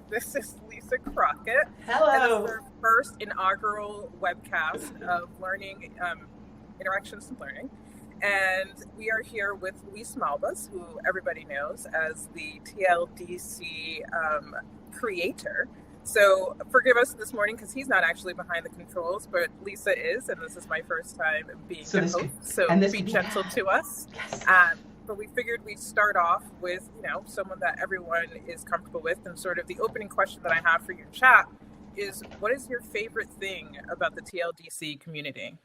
This is Lisa Crockett, and this is Hello. our first inaugural webcast of learning, interactions and learning. And we are here with Luis Malbas, who everybody knows as the TLDC creator. So forgive us this morning because he's not actually behind the controls, but Lisa is, and this is my first time being So the this host. could So and this be could be gentle bad. to us. Yes. But we figured we'd start off with, someone that everyone is comfortable with. And sort of the opening question that I have for your chat is, what is your favorite thing about the TLDC community?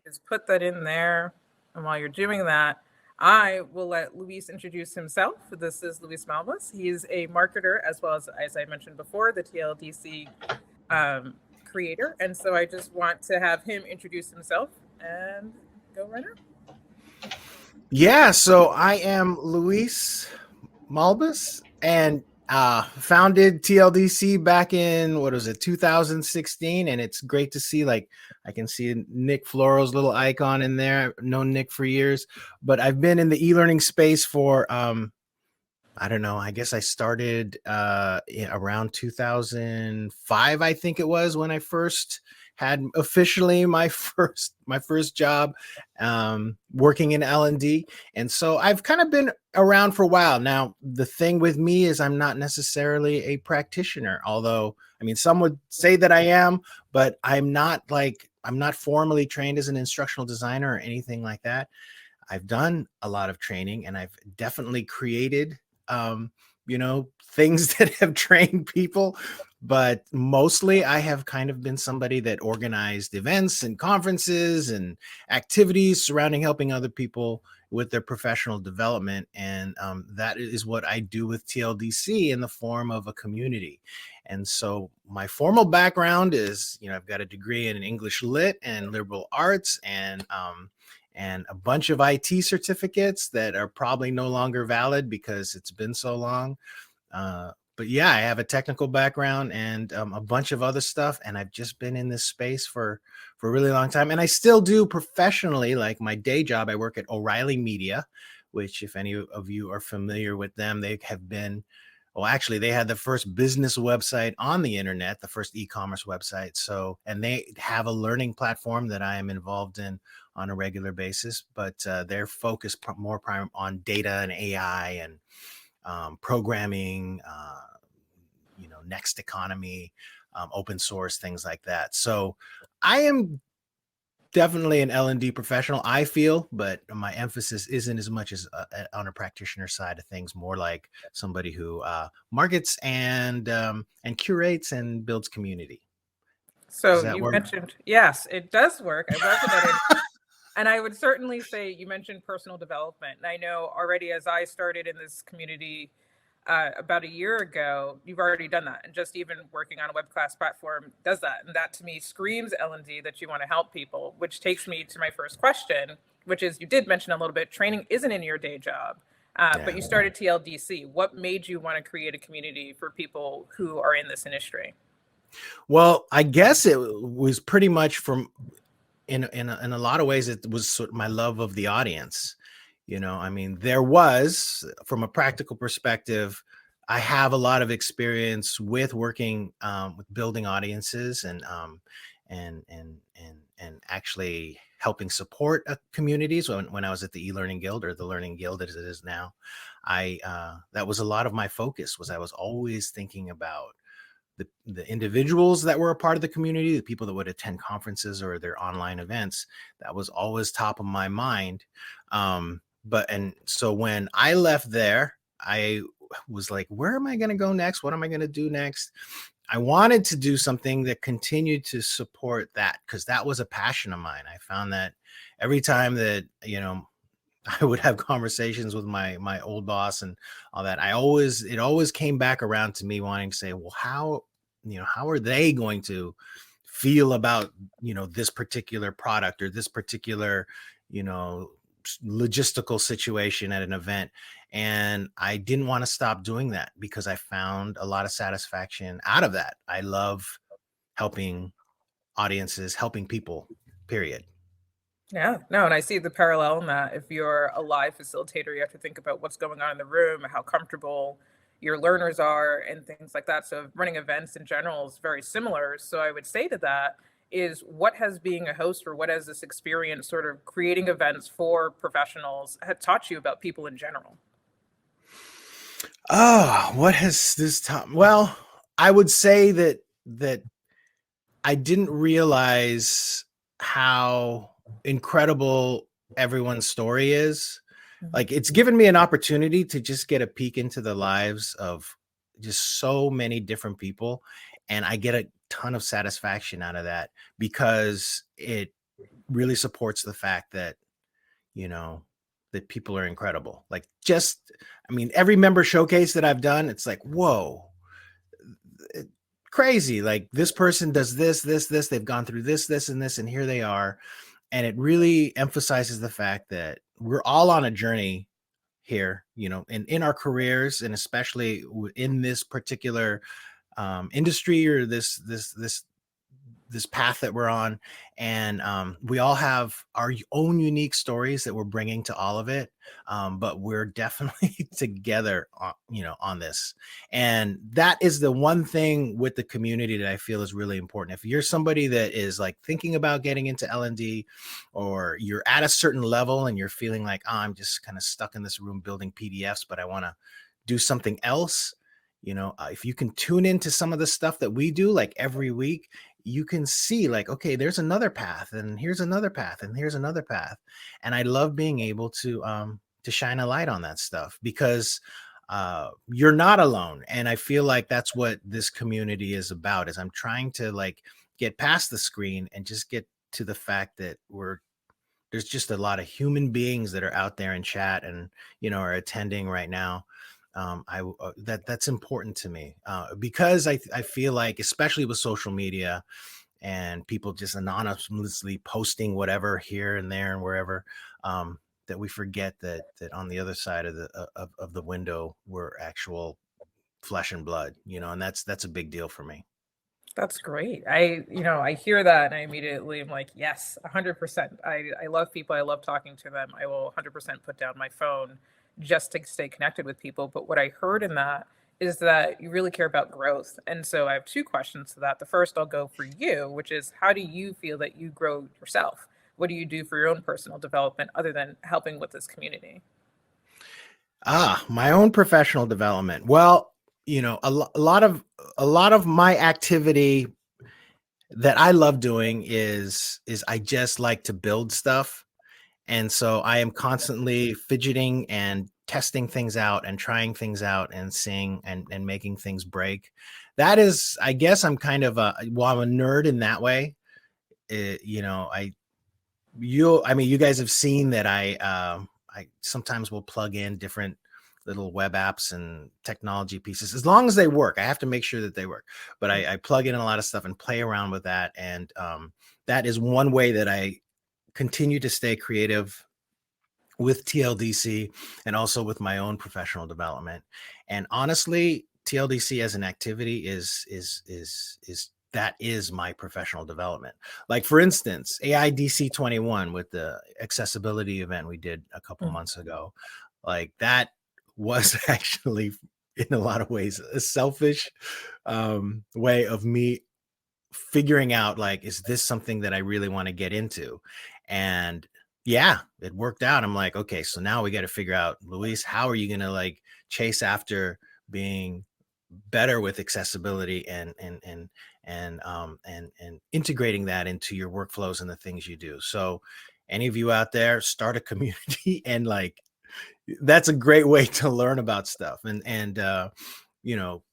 Just put that in there. And while you're doing that, I will let Luis introduce himself. This is Luis Malbas. He's a marketer as well as I mentioned before, the TLDC creator. And so I just want to have him introduce himself and go right now. Yeah, so I am Luis Malbas and founded TLDC back in, what was it, 2016. And it's great to see, like, I can see Nick Floro's little icon in there. I've known Nick for years, but I've been in the e-learning space for, I don't know, I guess I started around 2005, I think it was, when I first had officially my first job working in L&D. And so I've kind of been around for a while. Now, the thing with me is I'm not necessarily a practitioner, although, I mean, some would say that I am, but I'm not formally trained as an instructional designer or anything like that. I've done a lot of training and I've definitely created things that have trained people, but mostly I have kind of been somebody that organized events and conferences and activities surrounding helping other people with their professional development. And that is what I do with TLDC in the form of a community. And so my formal background is, I've got a degree in English Lit and liberal arts and a bunch of IT certificates that are probably no longer valid because it's been so long. But yeah, I have a technical background and a bunch of other stuff, and I've just been in this space for a really long time. And I still do professionally, like my day job. I work at O'Reilly Media, which, if any of you are familiar with them, they have been. Well, actually, they had the first business website on the internet, the first e-commerce website. So, and they have a learning platform that I am involved in on a regular basis, but they're focused more on data and AI and programming, next economy, open source, things like that. So I am definitely an L&D professional, I feel, but my emphasis isn't as much as on a practitioner side of things, more like somebody who markets and curates and builds community. So Does that you work? mentioned, yes, it does work. I love that. And I would certainly say you mentioned personal development. And I know already as I started in this community about a year ago, you've already done that. And just even working on a web class platform does that. And that to me screams L&D that you want to help people, which takes me to my first question, which is you did mention a little bit, training isn't in your day job. But Yeah. you started TLDC. What made you want to create a community for people who are in this industry? Well, I guess it was pretty much from in a lot of ways, it was sort of my love of the audience. I mean, there was, from a practical perspective, I have a lot of experience with working with building audiences and actually helping support communities. When I was at the eLearning Guild, or the Learning Guild as it is now, that was a lot of my focus. I was always thinking about the individuals that were a part of the community, the people that would attend conferences or their online events. That was always top of my mind. And so when I left there, I was like, where am I going to go next? What am I going to do next? I wanted to do something that continued to support that, because that was a passion of mine. I found that every time that, I would have conversations with my old boss and all that, it always came back around to me wanting to say, well, how are they going to feel about, this particular product or this particular, logistical situation at an event. And I didn't want to stop doing that because I found a lot of satisfaction out of that. I love helping audiences, helping people, period. Yeah, no, and I see the parallel in that. If you're a live facilitator, you have to think about what's going on in the room, how comfortable your learners are and things like that. So running events in general is very similar. So I would say to that is, what has being a host, or what has this experience sort of creating events for professionals had taught you about people in general? Oh, what has this time? Well, I would say that I didn't realize how incredible everyone's story is. Mhm. Like, it's given me an opportunity to just get a peek into the lives of just so many different people, and I get a ton of satisfaction out of that because it really supports the fact that, you know, that people are incredible. Like, just, I mean, every member showcase that I've done, it's like, whoa, it- crazy. Like, this person does this, they've gone through this, and this, and here they are. And it really emphasizes the fact that we're all on a journey here, and in our careers, and especially in this particular industry, or this path that we're on. And we all have our own unique stories that we're bringing to all of it. But we're definitely together on this. And that is the one thing with the community that I feel is really important. If you're somebody that is like thinking about getting into L&D, or you're at a certain level and you're feeling like, oh, I'm just kind of stuck in this room building PDFs, but I want to do something else, if you can tune into some of the stuff that we do, like every week, you can see like, okay, there's another path, and here's another path, and here's another path. And I love being able to shine a light on that stuff, because you're not alone. And I feel like that's what this community is about, is I'm trying to like get past the screen and just get to the fact that there's just a lot of human beings that are out there in chat, and are attending right now. That's important to me, because I feel like, especially with social media and people just anonymously posting whatever here and there and wherever, that we forget that on the other side of the window, we're actual flesh and blood, and that's a big deal for me. That's great. I hear that and I immediately am like, yes, 100%. I love people. I love talking to them. I will 100% put down my phone just to stay connected with people. But what I heard in that is that you really care about growth. And so I have two questions to that. The first I'll go for you, which is, how do you feel that you grow yourself? What do you do for your own personal development other than helping with this community? My own professional development. Well, a lot of my activity that I love doing is I just like to build stuff. And so I am constantly fidgeting and testing things out and trying things out and seeing and making things break. That is, I guess I'm kind of I'm a nerd in that way. I mean, you guys have seen that I sometimes will plug in different little web apps and technology pieces, as long as they work. I have to make sure that they work, but I plug in a lot of stuff and play around with that. And that is one way that I continue to stay creative with TLDC, and also with my own professional development. And honestly, TLDC as an activity is that is my professional development. Like, for instance, AIDC 21, with the accessibility event we did a couple Mm. months ago, like that was actually in a lot of ways a selfish way of me figuring out, like, is this something that I really want to get into? And yeah, it worked out. I'm like, okay, so now we got to figure out, Luis, how are you going to like chase after being better with accessibility, and integrating that into your workflows and the things you do. So any of you out there, start a community, and like, that's a great way to learn about stuff. And you know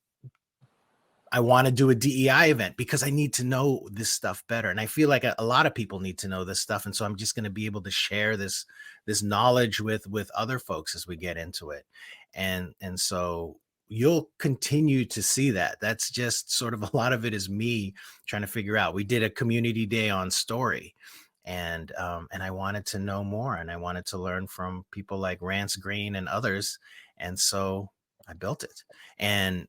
I want to do a DEI event because I need to know this stuff better. And I feel like a lot of people need to know this stuff. And so I'm just going to be able to share this knowledge with other folks as we get into it. And so you'll continue to see that. That's just sort of, a lot of it is me trying to figure out. We did a community day on story, and I wanted to know more, and I wanted to learn from people like Rance Green and others. And so I built it. And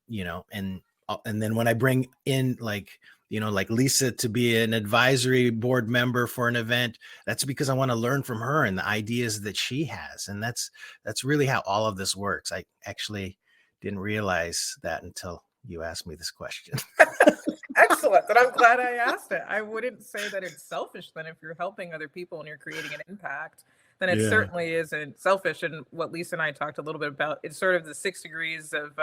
then when I bring in, like, like Lisa to be an advisory board member for an event, that's because I want to learn from her and the ideas that she has. And that's really how all of this works. I actually didn't realize that until you asked me this question. Excellent. And I'm glad I asked it. I wouldn't say that it's selfish then if you're helping other people and you're creating an impact, then it Yeah. certainly isn't selfish. And what Lisa and I talked a little bit about, it's sort of the 6 degrees of,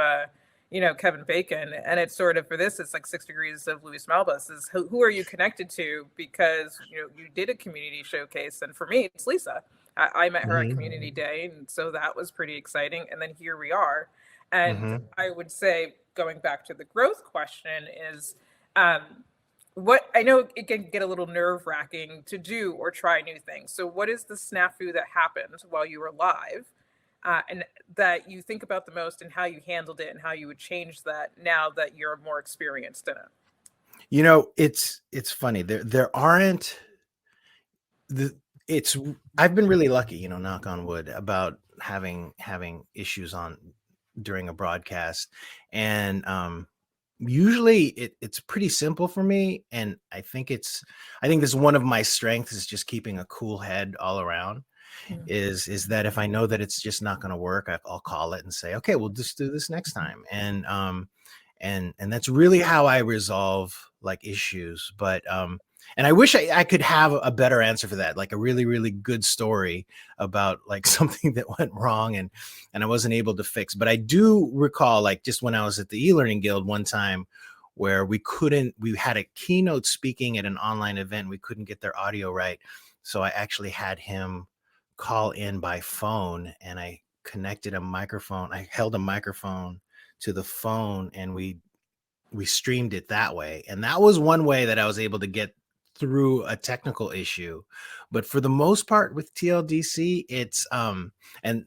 Kevin Bacon. And it's sort of for this, it's like 6 degrees of Luis Malbas is who are you connected to? Because, you did a community showcase. And for me, it's Lisa. I met her at Community Day. And so that was pretty exciting. And then here we are. And I would say, going back to the growth question is, what I know it can get a little nerve wracking to do or try new things. So what is the snafu that happened while you were live, and that you think about the most, and how you handled it and how you would change that now that you're more experienced in it? It's funny. There aren't I've been really lucky, knock on wood, about having issues during a broadcast. And usually it's pretty simple for me. And I think this is one of my strengths, is just keeping a cool head all around. Is that if I know that it's just not going to work, I'll call it and say, okay, we'll just do this next time. And that's really how I resolve like issues. But and I wish I could have a better answer for that, like a really, really good story about like something that went wrong and I wasn't able to fix. But I do recall, like, just when I was at the eLearning Guild one time, where we had a keynote speaking at an online event. We couldn't get their audio right. So I actually had him call in by phone, and I connected a microphone. I held a microphone to the phone, and we streamed it that way. And that was one way that I was able to get through a technical issue. But for the most part with TLDC, it's and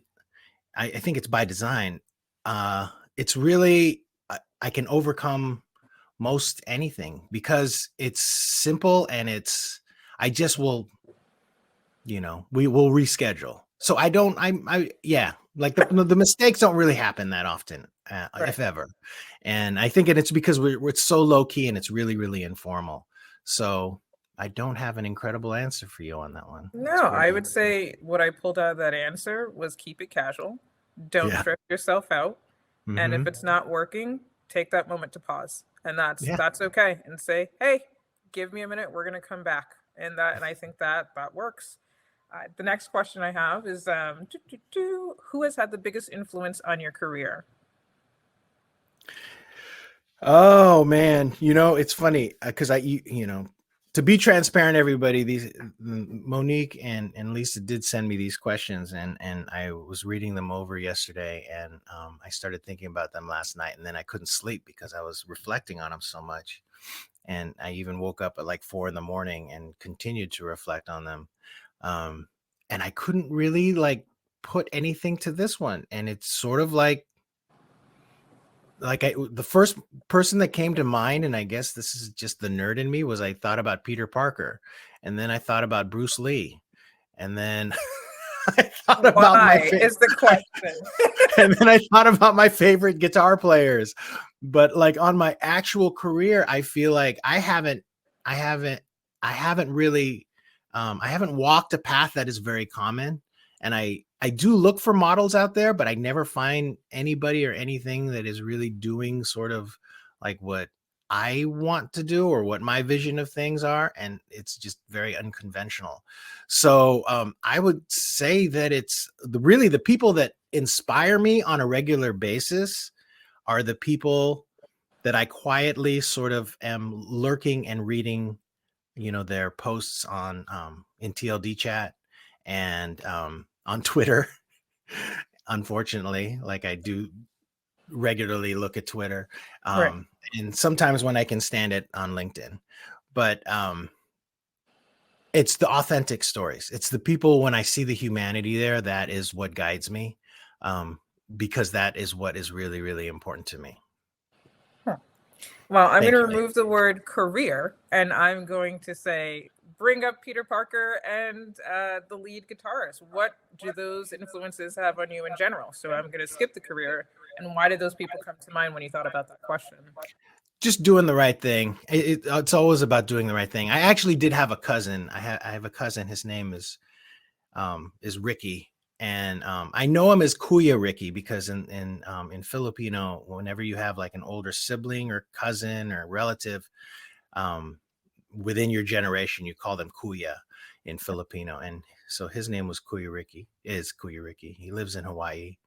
I think it's by design. It's really, I can overcome most anything because it's simple, and I just will, we will reschedule. So yeah, like the mistakes don't really happen that often, right, if ever. And I think it's because it's so low key and it's really, really informal. So I don't have an incredible answer for you on that one. No, I would say what I pulled out of that answer was keep it casual. Don't stress yourself out. And if it's not working, take that moment to pause. And that's okay. And say, hey, give me a minute. We're going to come back. And I think that works. The next question I have is, who has had the biggest influence on your career? Oh man, it's funny because to be transparent, everybody, Monique and Lisa did send me these questions, and I was reading them over yesterday, and I started thinking about them last night, and then I couldn't sleep because I was reflecting on them so much. And I even woke up at like 4 a.m. and continued to reflect on them. And I couldn't really like put anything to this one. And it's sort of like the first person that came to mind, and I guess this is just the nerd in me, was I thought about Peter Parker, and then I thought about Bruce Lee, and then I thought about is the question. And then I thought about my favorite guitar players. But like on my actual career, I feel like I haven't really I haven't walked a path that is very common. And I do look for models out there, but I never find anybody or anything that is really doing sort of like what I want to do or what my vision of things are. And it's just very unconventional. So I would say that it's really the people that inspire me on a regular basis are the people that I quietly sort of am lurking and reading, their posts on in TLD chat and on Twitter. Unfortunately, like I do regularly look at Twitter, and sometimes when I can stand it, on LinkedIn. But it's the authentic stories. It's the people, when I see the humanity there, that is what guides me, because that is what is really, really important to me. Well, I'm going to remove the word career, and I'm going to say, bring up Peter Parker and the lead guitarist. What do those influences have on you in general? So I'm going to skip the career. And why did those people come to mind when you thought about that question? Just doing the right thing. It's always about doing the right thing. I actually did have a cousin. I have a cousin. His name is Ricky. and I know him as Kuya Ricky because in Filipino, whenever you have like an older sibling or cousin or relative um, within your generation, you call them Kuya in Filipino, and so his name was Kuya Ricky. Is Kuya Ricky? He lives in Hawaii,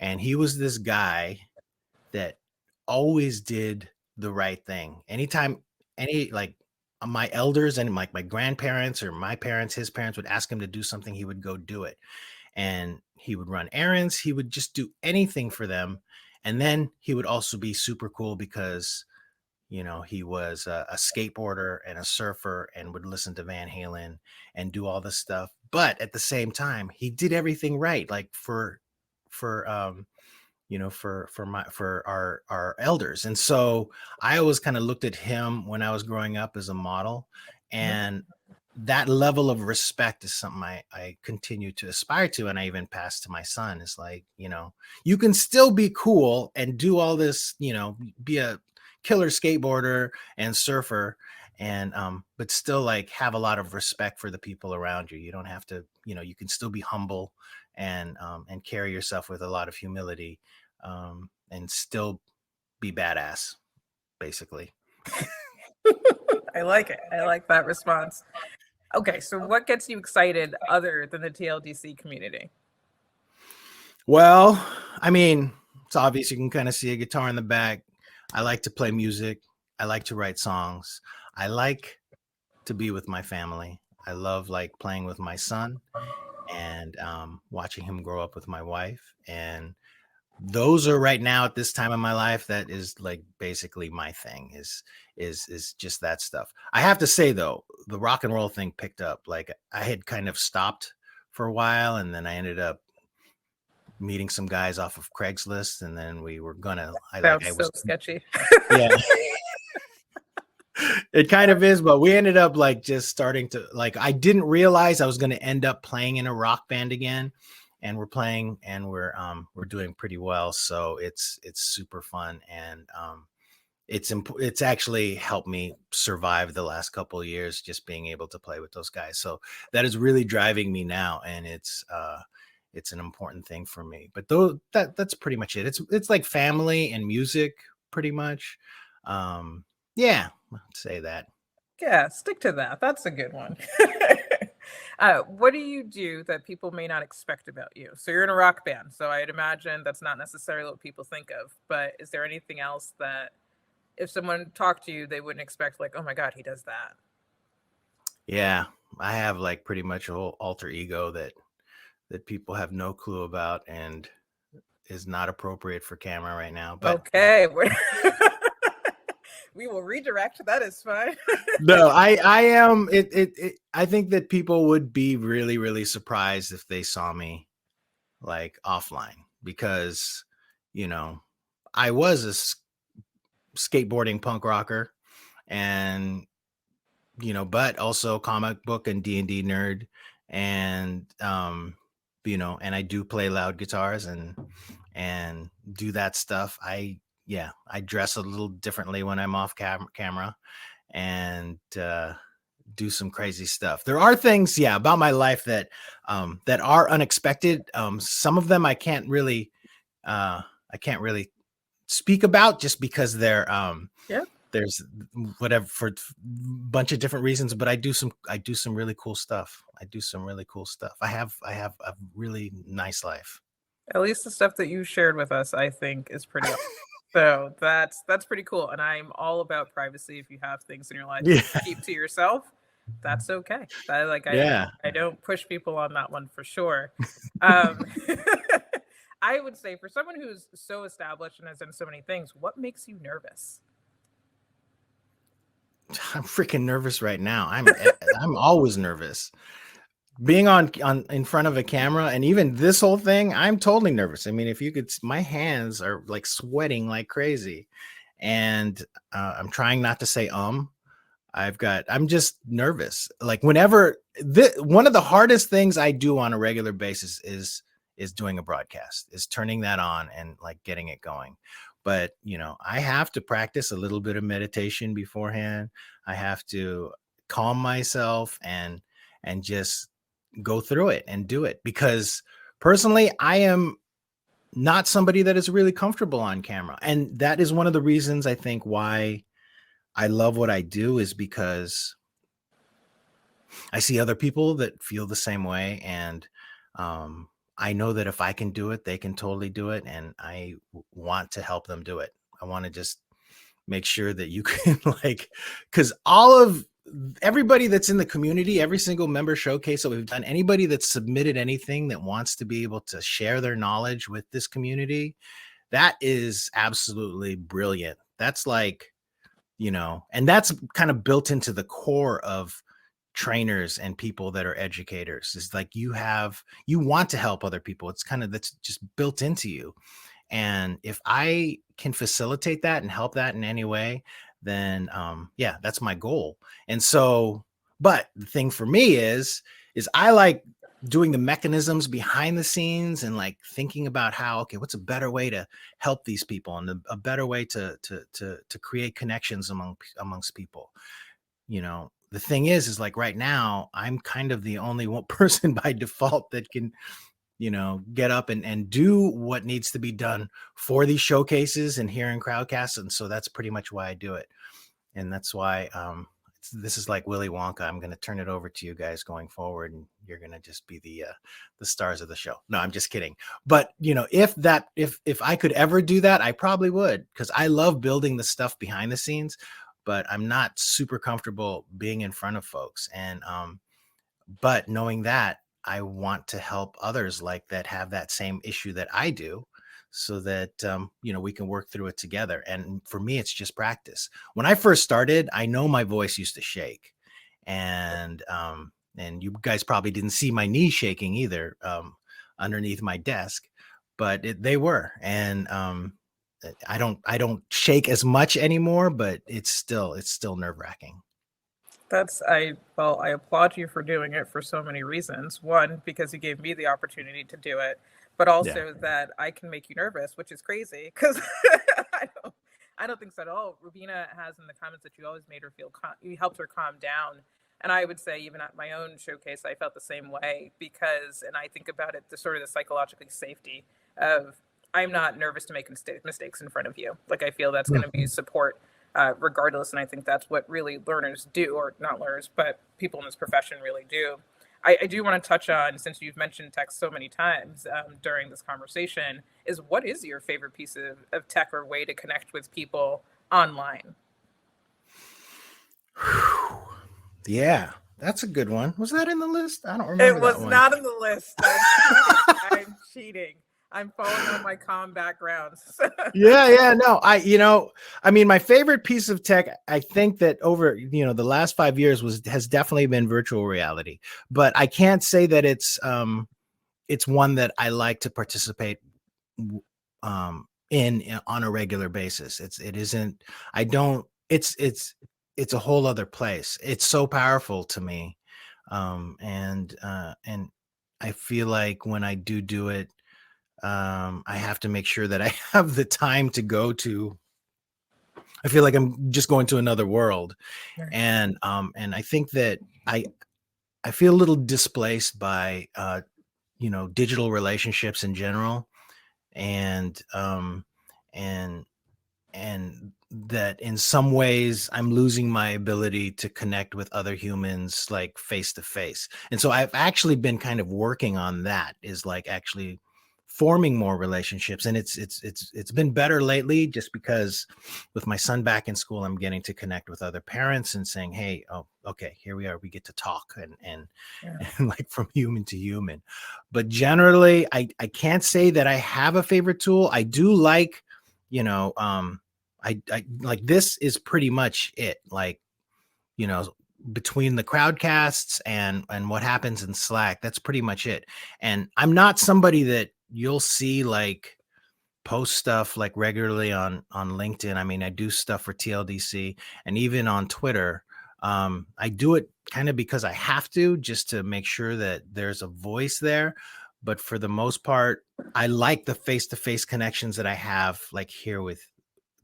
and he was this guy that always did the right thing. Anytime any like my elders and my grandparents or my parents, his parents would ask him to do something, he would go do it. And he would run errands, he would just do anything for them. And then he would also be super cool because he was a skateboarder and a surfer and would listen to Van Halen and do all this stuff. But at the same time, he did everything right, like for for our elders. And so I always kind of looked at him when I was growing up as a model, and that level of respect is something I continue to aspire to, and I even pass to my son. Is like, you can still be cool and do all this, be a killer skateboarder and surfer, and but still like have a lot of respect for the people around you. You don't have to, you can still be humble and carry yourself with a lot of humility, and still be badass, basically. I like it. I like that response. Okay, so what gets you excited other than the TLDC community? Well, I mean, it's obvious. You can kind of see a guitar in the back. I like to play music. I like to write songs. I like to be with my family. I love like playing with my son and watching him grow up with my wife. And those are right now at this time in my life, that is like basically my thing is just that stuff. I have to say though, the rock and roll thing picked up. Like I had kind of stopped for a while, and then I ended up meeting some guys off of Craigslist, and then we were gonna I So was sketchy. yeah. It kind of is, but we ended up like just starting to like, I didn't realize I was going to end up playing in a rock band again, and we're playing and we're doing pretty well. So it's super fun, and it's actually helped me survive the last couple of years, just being able to play with those guys. So that is really driving me now, and it's an important thing for me. But though that's pretty much it. It's like family and music pretty much. Yeah, I'd say that. Yeah, stick to that. That's a good one. What do you do that people may not expect about you? So you're in a rock band, so I'd imagine that's not necessarily what people think of. But is there anything else that if someone talked to you, they wouldn't expect, like, oh my God, he does that? Yeah, I have like pretty much a whole alter ego that people have no clue about and is not appropriate for camera right now. But Okay. We will redirect. That is fine. no, I am I think that people would be really, really surprised if they saw me like offline, because I was a skateboarding punk rocker, and but also comic book and D&D nerd, and and I do play loud guitars and do that stuff. I dress a little differently when I'm off camera, and do some crazy stuff. There are things, about my life that are unexpected. Some of them I can't really speak about, just because they're Yeah. there's whatever, for a bunch of different reasons. But I do some really cool stuff. I have a really nice life. At least the stuff that you shared with us, I think, is pretty awesome. So that's pretty cool. And I'm all about privacy. If you have things in your life Yeah. to keep to yourself, that's okay. Yeah. I don't push people on that one for sure. Um, I would say for someone who's so established and has done so many things, what makes you nervous? I'm freaking nervous right now. I'm always nervous. Being on in front of a camera, and even this whole thing, I'm totally nervous. I mean, if you could, my hands are like sweating like crazy, and I'm trying not to say I'm just nervous. Like whenever one of the hardest things I do on a regular basis is doing a broadcast, is turning that on and like getting it going. But I have to practice a little bit of meditation beforehand. I have to calm myself and just go through it and do it, because personally, I am not somebody that is really comfortable on camera. And that is one of the reasons I think why I love what I do, is because I see other people that feel the same way. And I know that if I can do it, they can totally do it. And I want to help them do it. I want to just make sure that you can like, because everybody that's in the community, every single member showcase that we've done, anybody that's submitted anything that wants to be able to share their knowledge with this community, that is absolutely brilliant. That's like, and that's kind of built into the core of trainers and people that are educators, is like you want to help other people. It's kind of, that's just built into you. And if I can facilitate that and help that in any way, then yeah, that's my goal. And so, but the thing for me is I like doing the mechanisms behind the scenes and like thinking about how, okay, what's a better way to help these people, and a better way to create connections amongst people. The thing is like right now, I'm kind of the only one person by default that can get up and do what needs to be done for these showcases and here in Crowdcast. And so that's pretty much why I do it. And that's why this is like Willy Wonka. I'm going to turn it over to you guys going forward, and you're going to just be the stars of the show. No, I'm just kidding. But if I could ever do that, I probably would, because I love building the stuff behind the scenes, but I'm not super comfortable being in front of folks. And but knowing that, I want to help others like that have that same issue that I do, so that, we can work through it together. And for me, it's just practice. When I first started, I know my voice used to shake, and you guys probably didn't see my knees shaking either, underneath my desk, but they were. And I don't shake as much anymore, but it's still nerve wracking. I applaud you for doing it for so many reasons. One, because you gave me the opportunity to do it, but also that I can make you nervous, which is crazy, because I don't think so at all. Rubina has in the comments that you always made her feel you helped her calm down. And I would say even at my own showcase, I felt the same way, because, and I think about it, the sort of the psychological safety of, I'm not nervous to make mistakes in front of you. Like, I feel that's going to be support regardless. And I think that's what really learners do, or not learners, but people in this profession really do. I do want to touch on, since you've mentioned tech so many times during this conversation, is what is your favorite piece of tech or way to connect with people online? Yeah, that's a good one. Was that in the list? I don't remember. It was that one. not in the list. I'm cheating. I'm falling on my comm backgrounds. Yeah. No, I mean, my favorite piece of tech, I think that over, the last 5 years has definitely been virtual reality, but I can't say that it's one that I like to participate in on a regular basis. It's a whole other place. It's so powerful to me. And I feel like when I do it, I have to make sure that I have the time to go to. I feel like I'm just going to another world. Right. And I think that I feel a little displaced by digital relationships in general, and that in some ways I'm losing my ability to connect with other humans like face to face. And so I've actually been kind of working on that, is like actually forming more relationships. And it's been better lately, just because with my son back in school, I'm getting to connect with other parents and saying, hey, oh, okay, here we are. We get to talk and like from human to human. But generally, I can't say that I have a favorite tool. I do like, I like, this is pretty much it. Like, between the crowdcasts and what happens in Slack, that's pretty much it. And I'm not somebody that you'll see like post stuff like regularly on LinkedIn. I mean, I do stuff for TLDC and even on Twitter. I do it kind of because I have to, just to make sure that there's a voice there. But for the most part, I like the face-to-face connections that I have, like here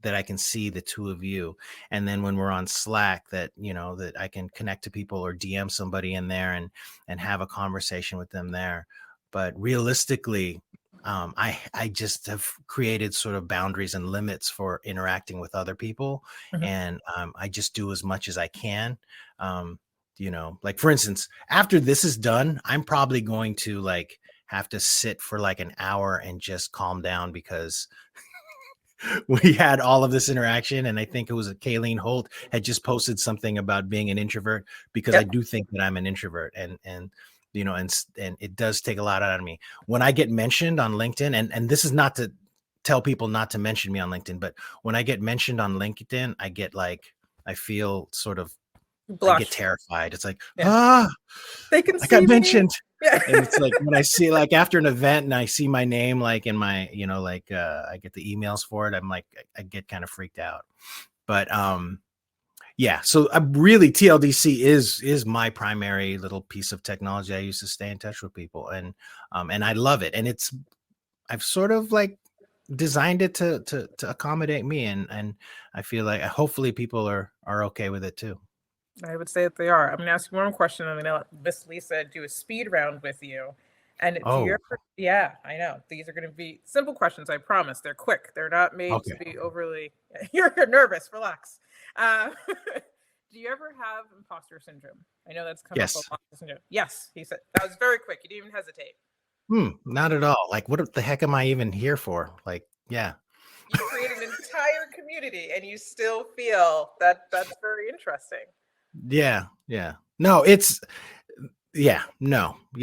that I can see the two of you. And then when we're on Slack, that, that I can connect to people or DM somebody in there and have a conversation with them there. but realistically, I just have created sort of boundaries and limits for interacting with other people, and I just do as much as I can. Like for instance, after this is done, I'm probably going to like have to sit for like an hour and just calm down because we had all of this interaction, and I think it was Kayleen Holt had just posted something about being an introvert, because I do think that I'm an introvert, and it does take a lot out of me when I get mentioned on LinkedIn. And this is not to tell people not to mention me on LinkedIn, but when I get mentioned on LinkedIn, I feel sort of, I get terrified. It's like, they can I got see mentioned. Yeah. And it's like when I see, like, after an event and I see my name like in my, I get the emails for it, I'm like, I get kind of freaked out. But yeah, so really TLDC is my primary little piece of technology I use to stay in touch with people, and I love it. And I've sort of like designed it to accommodate me, and I feel like hopefully people are okay with it too. I would say that they are. I'm going to ask you one more question. I'm going to let Miss Lisa do a speed round with you. And do you ever, yeah, I know. These are going to be simple questions. I promise. They're quick. They're not made to be overly, you're nervous. Relax. Do you ever have imposter syndrome? I know that's come up a lot. Yes, he said. That was very quick. You didn't even hesitate. Not at all. Like, what the heck am I even here for? Like, yeah. You create an entire community and you still feel that that's very interesting. Yeah. No,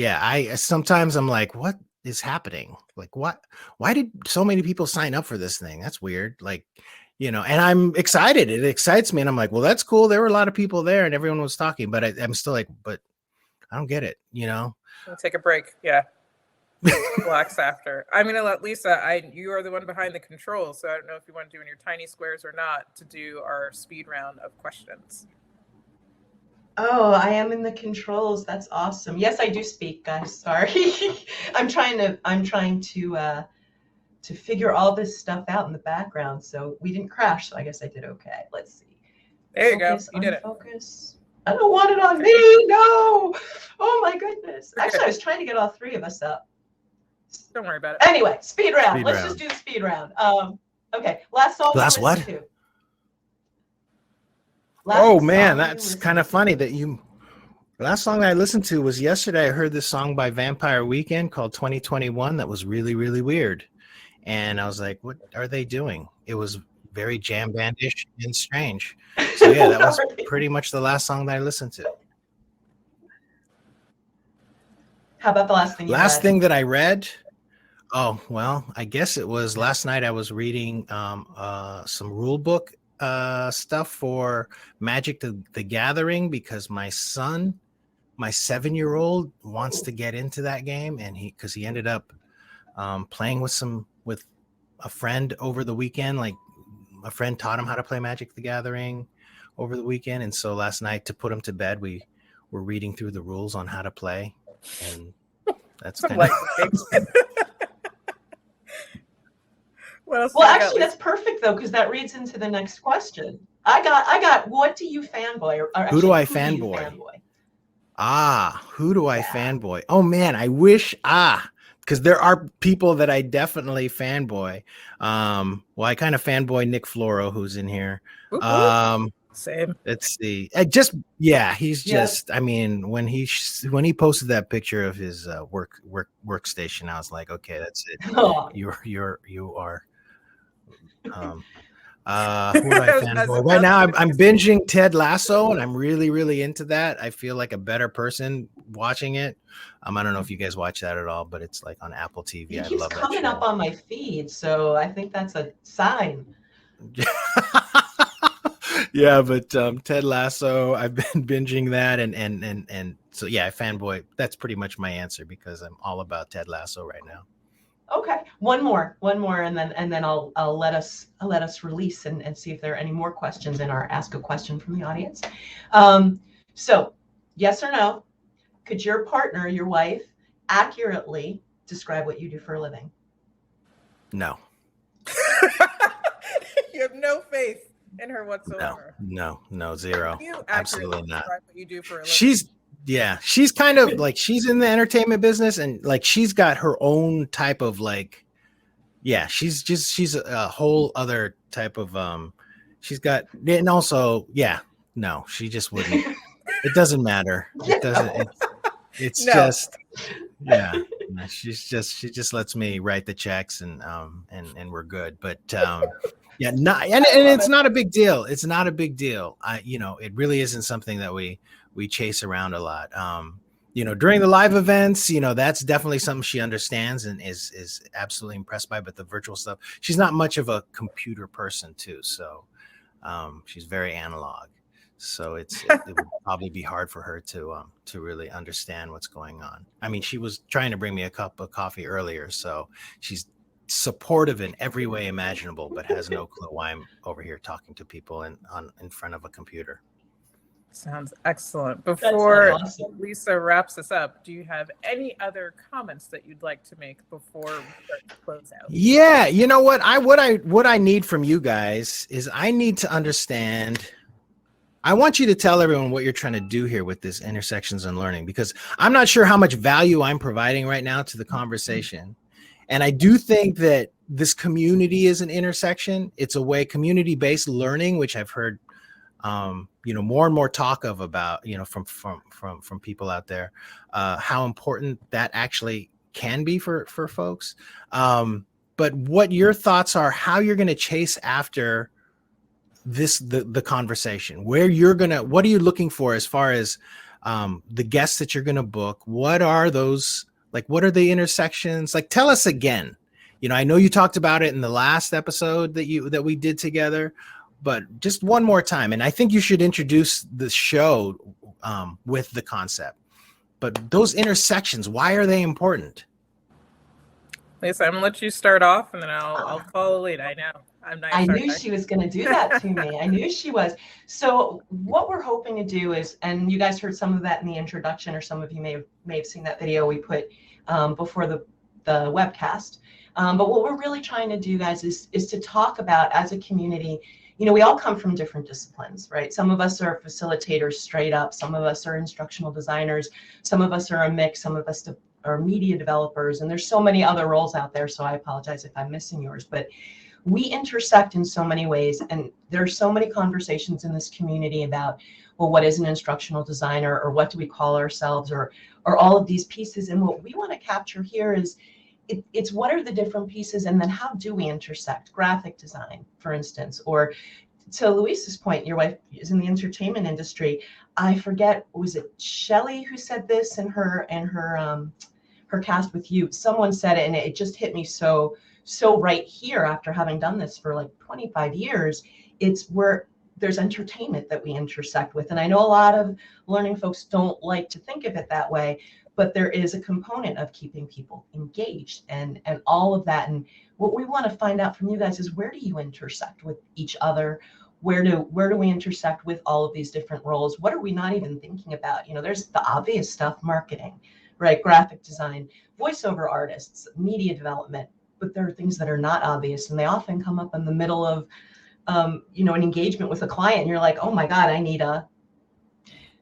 I sometimes I'm like, what is happening? Like, why did so many people sign up for this thing? That's weird. Like, and I'm excited. It excites me. And I'm like, well, that's cool. There were a lot of people there and everyone was talking, but I'm still like, but I don't get it, We'll take a break. Yeah. Relax after. I'm going to let Lisa, you are the one behind the controls. So I don't know if you want to do in your tiny squares or not to do our speed round of questions. Oh, I am in the controls. That's awesome. Yes, I do speak, guys. Sorry. I'm trying to figure all this stuff out in the background. So we didn't crash. So I guess I did okay. Let's see. There you go. You did it. Focus. I don't want it on me. No. Oh my goodness. Actually, I was trying to get all three of us up. Don't worry about it. Anyway, speed round. Let's just do the speed round. Okay. Last song. Last what? Oh man, that's kind of funny that last song I listened to was yesterday. I heard this song by Vampire Weekend called 2021 that was really, really weird. And I was like, what are they doing? It was very jam bandish and strange. So yeah, that was pretty much the last song that I listened to. How about the last thing you read? Last thing that I read? Oh, well, I guess it was last night I was reading some rule book stuff for Magic the Gathering, because my son, my 7-year-old, wants to get into that game, and because he ended up playing with a friend over the weekend. Like, a friend taught him how to play Magic the Gathering over the weekend, and so last night, to put him to bed, we were reading through the rules on how to play, and that's kind of Well, actually, that's perfect though, because that reads into the next question. I got. What do you fanboy? Or actually, who do I fanboy? Who do I fanboy? Oh man, I wish because there are people that I definitely fanboy. Well, I kind of fanboy Nick Floro, who's in here. Same. Let's see. He's just. I mean, when he posted that picture of his workstation, I was like, okay, that's it. You are. Who do I fanboy? Right now, I'm binging Ted Lasso, and I'm really, really into that. I feel like a better person watching it. I don't know if you guys watch that at all, but it's like on Apple TV. It keeps coming up on my feed, so I think that's a sign. Yeah, but Ted Lasso, I've been binging that, and so yeah, I fanboy. That's pretty much my answer, because I'm all about Ted Lasso right now. Okay, one more, and then I'll let us release and see if there are any more questions in our Ask a Question from the audience. So, yes or no? Could your partner, your wife, accurately describe what you do for a living? No. You have no faith in her whatsoever. No, zero. You absolutely not. What you do for a living? Yeah, she's kind of like, she's in the entertainment business, and like she's got her own type of like, yeah, she's a whole other type of she's got, and also, yeah, no, she just wouldn't. It doesn't matter. It doesn't. It's No. just, yeah. No, she just lets me write the checks, and we're good. But yeah, not, and it's not a big deal. It's not a big deal. It really isn't something that we chase around a lot. During the live events, that's definitely something she understands and is absolutely impressed by. But the virtual stuff, she's not much of a computer person too. So she's very analog. So it would probably be hard for her to really understand what's going on. I mean, she was trying to bring me a cup of coffee earlier, so she's supportive in every way imaginable, but has no clue why I'm over here talking to people in front of a computer. Sounds excellent. Before awesome. Lisa wraps us up, do you have any other comments that you'd like to make before we start to close out? Yeah, you know what? What I need from you guys is, I need to understand. I want you to tell everyone what you're trying to do here with this intersections and learning, because I'm not sure how much value I'm providing right now to the conversation. And I do think that this community is an intersection. It's a way, community-based learning, which I've heard more and more talk of about, from people out there, how important that actually can be for folks. But what your thoughts are, how you're going to chase after the conversation, what are you looking for as far as the guests that you're going to book? What are those, like, what are the intersections? Like, tell us again. I know you talked about it in the last episode that we did together, but just one more time. And I think you should introduce the show with the concept. But those intersections, why are they important? Lisa, I'm gonna let you start off, and then I'll follow lead. I know. I knew she was going to do that to me. I knew she was. So what we're hoping to do is, and you guys heard some of that in the introduction, or some of you may have seen that video we put before the webcast. But what we're really trying to do, guys, is to talk about, as a community, we all come from different disciplines, right? Some of us are facilitators straight up. Some of us are instructional designers. Some of us are a mix. Some of us are media developers. And there's so many other roles out there. So I apologize if I'm missing yours. But we intersect in so many ways. And there are so many conversations in this community about, well, what is an instructional designer, or what do we call ourselves, or all of these pieces. And what we want to capture here is, it's what are the different pieces, and then how do we intersect? Graphic design, for instance, or to Luis's point, your wife is in the entertainment industry. I forget, was it Shelley who said this in her cast with you? Someone said it, and it just hit me so right here, after having done this for like 25 years. It's where there's entertainment that we intersect with. And I know a lot of learning folks don't like to think of it that way, but there is a component of keeping people engaged and all of that. And what we want to find out from you guys is, where do you intersect with each other? Where do we intersect with all of these different roles? What are we not even thinking about? There's the obvious stuff, marketing, right? Graphic design, voiceover artists, media development, but there are things that are not obvious, and they often come up in the middle of, an engagement with a client. And you're like, oh my God, I need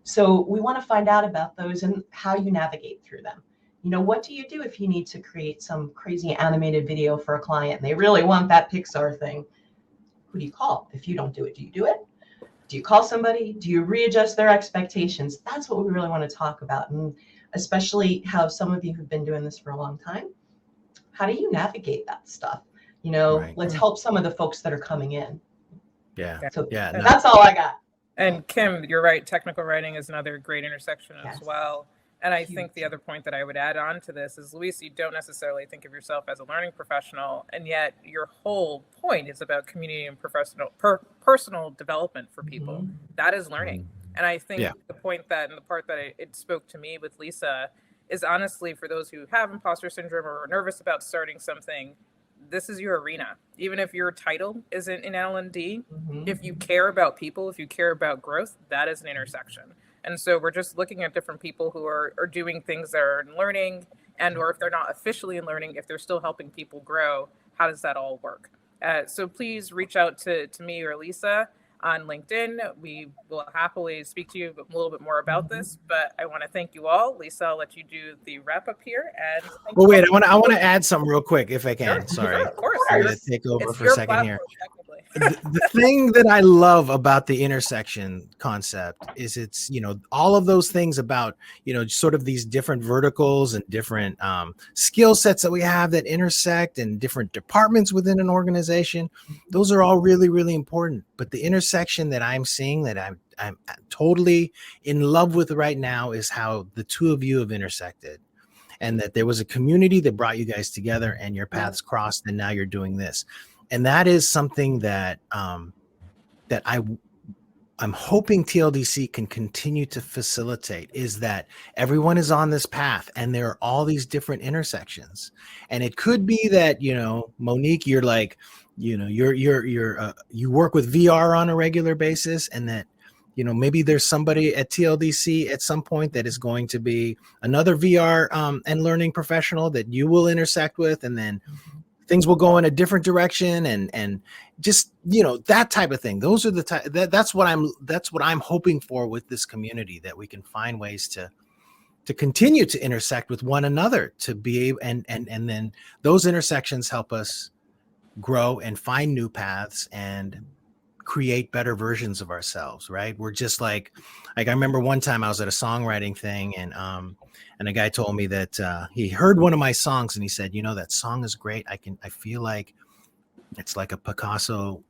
So we want to find out about those and how you navigate through them. What do you do if you need to create some crazy animated video for a client and they really want that Pixar thing? Who do you call? If you don't do it, do you do it? Do you call somebody? Do you readjust their expectations? That's what we really want to talk about. And especially how some of you who've been doing this for a long time, how do you navigate that stuff? Right. Let's help some of the folks that are coming in. Yeah. So Yeah. that's all I got. And Kim, you're right. Technical writing is another great intersection as well. And I think the other point that I would add on to this is, Luis, you don't necessarily think of yourself as a learning professional, and yet your whole point is about community and personal development for people. Mm-hmm. That is learning. And I think the point that, and the part that it spoke to me with Lisa, is honestly, for those who have imposter syndrome or are nervous about starting something, this is your arena. Even if your title isn't in L&D, if you care about people, if you care about growth, that is an intersection. And so we're just looking at different people who are doing things that are in learning, and or if they're not officially in learning, if they're still helping people grow, how does that all work? So please reach out to me or Lisa. on LinkedIn. We will happily speak to you a little bit more about this, but I want to thank you all. Lisa, I'll let you do the wrap up here. And well, wait, I want to add something real quick if I can. Sure, Sorry, of course. I'm going to take over It's for a your second here. platform, technically. The thing that I love about the intersection concept is it's, all of those things about, sort of these different verticals and different skill sets that we have that intersect and different departments within an organization. Those are all really, really important. But the intersection that I'm seeing that I'm totally in love with right now is how the two of you have intersected, and that there was a community that brought you guys together and your paths crossed, and now you're doing this. And that is something that that I'm hoping TLDC can continue to facilitate, is that everyone is on this path and there are all these different intersections. And it could be that, Monique, you're like, you work with VR on a regular basis, and that, maybe there's somebody at TLDC at some point that is going to be another VR and learning professional that you will intersect with, and then things will go in a different direction, and just, that type of thing. Those are the that's what I'm hoping for with this community, that we can find ways to continue to intersect with one another, to be able, and then those intersections help us grow and find new paths and create better versions of ourselves, right? We're just like I remember one time I was at a songwriting thing, and a guy told me that he heard one of my songs and he said, that song is great. I feel like it's like a Picasso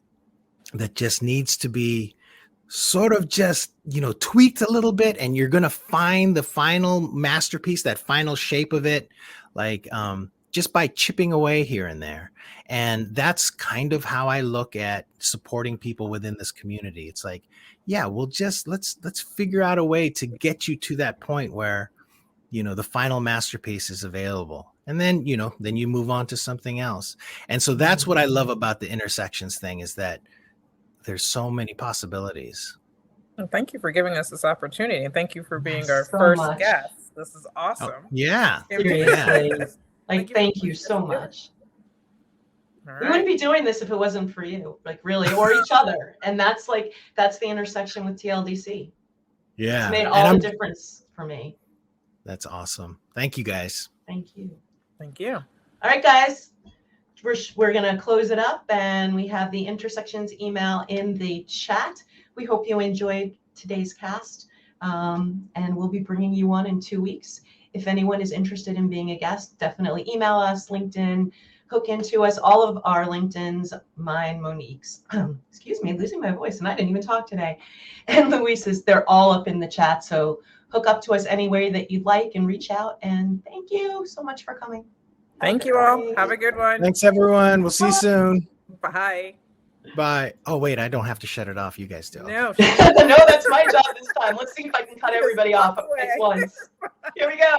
that just needs to be sort of just, tweaked a little bit, and you're going to find the final masterpiece, that final shape of it, like just by chipping away here and there. And that's kind of how I look at supporting people within this community. It's like, yeah, we'll just let's figure out a way to get you to that point where, the final masterpiece is available. And then, then you move on to something else. And so that's what I love about the intersections thing, is that there's so many possibilities. Well, thank you for giving us this opportunity, and thank you for being our So first much. guest. This is awesome. Oh, yeah. Seriously. Thank you so much. All We wouldn't right. be doing this if it wasn't for you, really, or each other. And that's the intersection with TLDC. Yeah. It's made all the difference for me. That's awesome. Thank you, guys. Thank you. Thank you. All right, guys. We're going to close it up, and we have the intersections email in the chat. We hope you enjoyed today's cast, and we'll be bringing you one in 2 weeks. If anyone is interested in being a guest, definitely email us, LinkedIn, hook into us. All of our LinkedIn's, mine, Monique's, excuse me, losing my voice, and I didn't even talk today, and Luis's, they're all up in the chat. So hook up to us any way that you'd like and reach out. And thank you so much for coming. Thank you all. Have a good one. Thanks, everyone. We'll see you soon. Bye. Bye. Oh, wait, I don't have to shut it off. You guys do. No. No, that's my job this time. Let's see if I can cut everybody off at once. Here we go.